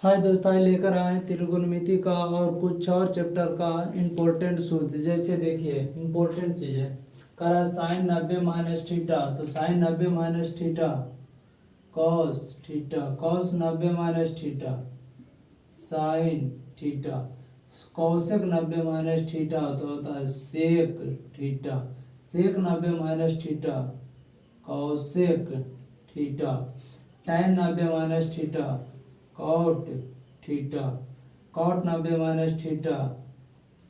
हाय दोस्तों, आज लेकर आए त्रिकोणमिति का और कुछ और चैप्टर का इम्पोर्टेंट सूत्र। जैसे देखिए इम्पोर्टेंट चीज़ है, कह रहा है साइन 90 माइनस थीटा। तो sine 90 minus theta cos theta, cos 90 minus theta sine theta, cosec 90 minus theta तो होता है sec theta, sec 90 minus theta cosec theta, tan 90 minus theta cot theta, cot 90 minus theta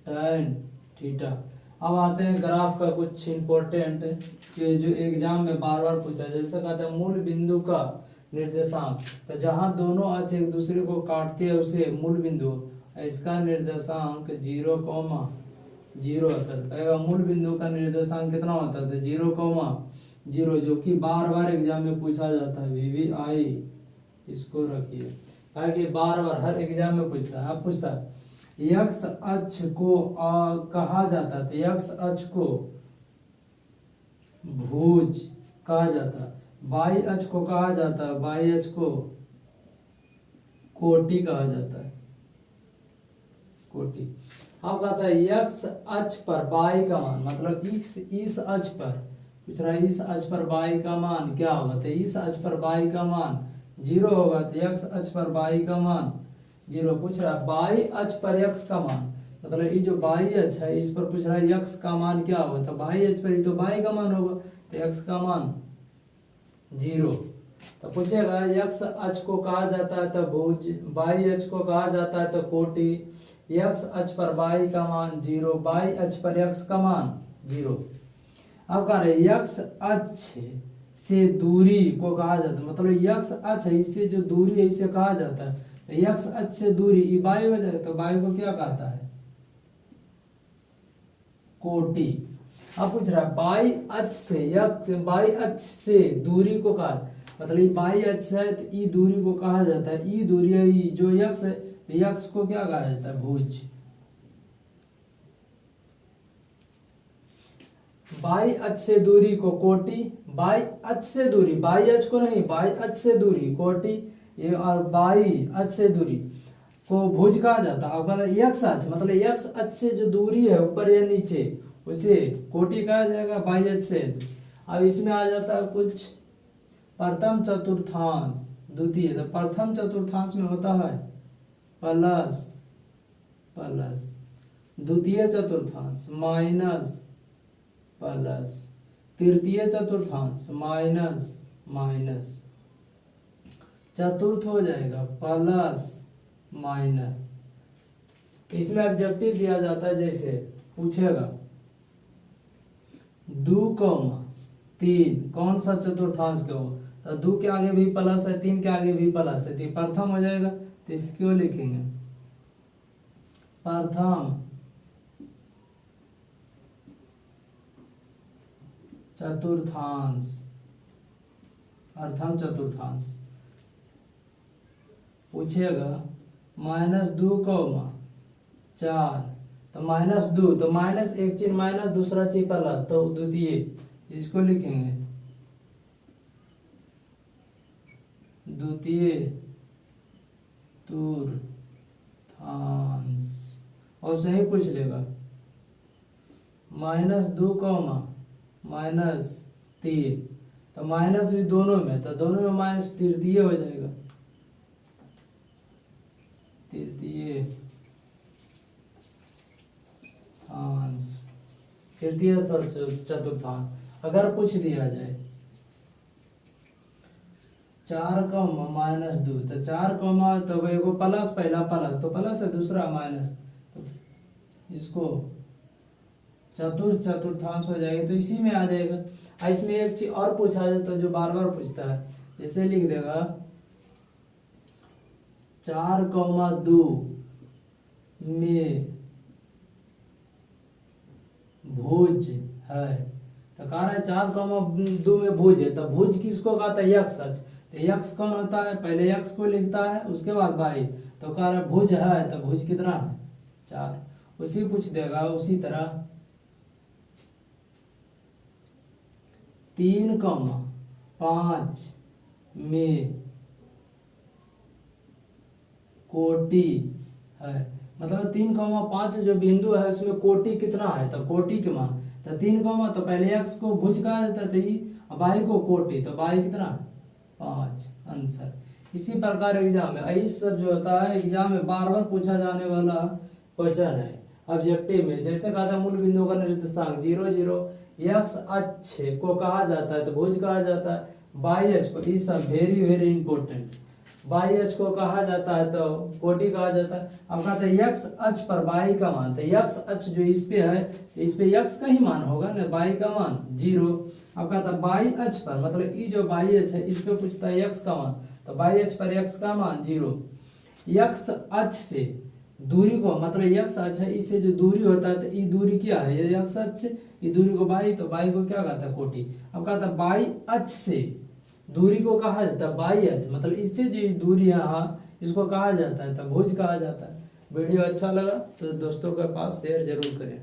tan थीटा। अब आते हैं graph का कुछ इम्पोर्टेंट जो एग्जाम में बार बार पूछा, जैसे कहते हैं मूल बिंदु का निर्देशांक। तो जहाँ दोनों अक्ष एक दूसरे को काटते हैं उसे मूल बिंदु, इसका निर्देशांक 0,0 होता है। मूल बिंदु का निर्देशांक कितना होता है? 0,0, जो कि बार बार एग्जाम में पूछा जाता है। VVI इसको रखिए, ताकि बार बार हर एग्जाम में पूछता है। आप पूछता है यक्स अक्ष को कहा जाता है, तो यक्स अक्ष को भुज कहा जाता है, वाई अक्ष को कहा जाता है, वाई अक्ष को कोटि कहा जाता है, कोटि। अब कहता है यक्स अक्ष पर वाई का मान, मतलब इस अक्ष पर पूछ रहा है, इस अक्ष पर वाई का मान क्या होगा? तो इस अक्ष पर वाई का मान 0 होगा। तो यक्स अक्ष पर वाई का मान 0 पूछ रहा है। वाई अक्ष पर यक्स का मान, मतलब ये जो वाई अक्ष है इस पर पूछ रहा है यक्स का मान क्या होगा? तो वाई अक्ष पर ही तो वाई का मान होगा, तो यक्स का मान 0। तो पूछेगा यक्स अक्ष को कहा जाता है तो भुज, वाई अक्ष को कहा जाता है तो कोटि, यक्स अक्ष पर वाई का मान 0, वाई अक्ष पर यक्स का मान 0। अब कह रहे यक्स अक्ष से दूरी को कहा जाता है, मतलब यक्स अक्ष है इससे जो दूरी है इसे कहा जाता है। तो यक्स अक्ष से दूरी ये वाई हो जाए, तो वाई को क्या कहता है? कोटि। अब पूछ रहा है वाई अक्ष से यक्स, वाई अक्ष से दूरी को कहा, मतलब वाई अक्ष है तो ई दूरी को कहा जाता है, ई दूरी है ई जो यक्स है, तो यक्स को क्या कहा जाता है? भुज। वाई अक्ष से दूरी को कोटि, वाई अक्ष से दूरी, वाई अक्ष को नहीं, वाई अक्ष से दूरी कोटि, ये और वाई अक्ष से दूरी को भुज कहा जाता है। अब यक्स अक्ष, मतलब यक्स अक्ष से जो दूरी है ऊपर या नीचे उसे कोटि कहा जाएगा वाई अक्ष से। अब इसमें आ जाता है कुछ प्रथम चतुर्थांश द्वितीय। तो प्रथम चतुर्थांश में होता है प्लस प्लस, द्वितीय चतुर्थांश माइनस प्लस, तृतीय चतुर्थांश माइनस माइनस, चतुर्थ हो जाएगा प्लस माइनस। इसमें ऑब्जेक्टिव दिया जाता है, जैसे पूछेगा 2,3 कौन सा चतुर्थांश का हो, तो 2 के आगे भी प्लस है, 3 के आगे भी प्लस है, तो प्रथम हो जाएगा। तो इसको लिखेंगे प्रथम चतुर्थांश, प्रथम चतुर्थांश। पूछेगा -2,4, तो -2, तो माइनस एक चीज माइनस दूसरा चीज प्लस, तो द्वितीय। इसको लिखेंगे द्वितीय तूर्तांश। और सही पूछ लेगा -2,-3, तो माइनस भी दोनों में, तो दोनों में माइनस, तृतीय हो जाएगा, तृतीय तृतीय चतुर्थांश। अगर पूछ दिया जाए 4,-2, तो 4, तो एगो प्लस, पहला प्लस तो प्लस है, दूसरा माइनस, तो इसको चतुर्थ चतुर्थांश हो जाएगा। तो इसी में आ जाएगा। इसमें एक चीज और पूछा जाए तो जो बार बार पूछता है, जैसे लिख देगा 4,2 में भुज है, तो कह रहा है 4,2 में भुज है, तो भुज किसको कहता है? यक्स अक्ष। तो यक्स कौन होता है? पहले यक्स को लिखता है उसके बाद वाई, तो कह रहा है भुज है, तो भुज कितना है? 4। उसी पूछ देगा उसी तरह 3,5 में कोटि है, मतलब 3,5 जो बिंदु है उसमें कोटि कितना है, तो कोटि के मान, तो 3, तो पहले x को भुज कहा जाता है, तो y को कोटि, तो y कितना 5 आंसर। इसी प्रकार एग्जाम में इस सब जो होता है एग्जाम में बार बार पूछा जाने वाला क्वेश्चन है ऑब्जेक्टिव में। जैसे कहा था मूल बिंदु का निर्देशांक 0 0 x अक्ष को कहा जाता है तो भुज कहा जाता है, y अक्ष को, इस सब वेरी वेरी इंपॉर्टेंट, y अक्ष को कहा जाता है तो कोटि कहा जाता है। अब कहते हैं x अक्ष पर y का मान, तो x अक्ष जो इस पे है इस पे x का ही मान होगा ना, y का मान 0। अब कहता है y अक्ष पर, मतलब ये जो y अक्ष है इस पे पूछता है x का मान, तो y अक्ष पर x का मान 0। x अक्ष से दूरी को, मतलब x अक्ष है इससे जो दूरी होता है तो ये दूरी क्या है, ये x अक्ष, ये दूरी को y, तो y को क्या कहता है कोटि। अब कहता है y अक्ष से दूरी को कहा जाता है y अक्ष, मतलब इससे जो दूरी है हाँ इसको कहा जाता है तो भुज कहा जाता है। वीडियो अच्छा लगा तो दोस्तों के पास शेयर जरूर करें।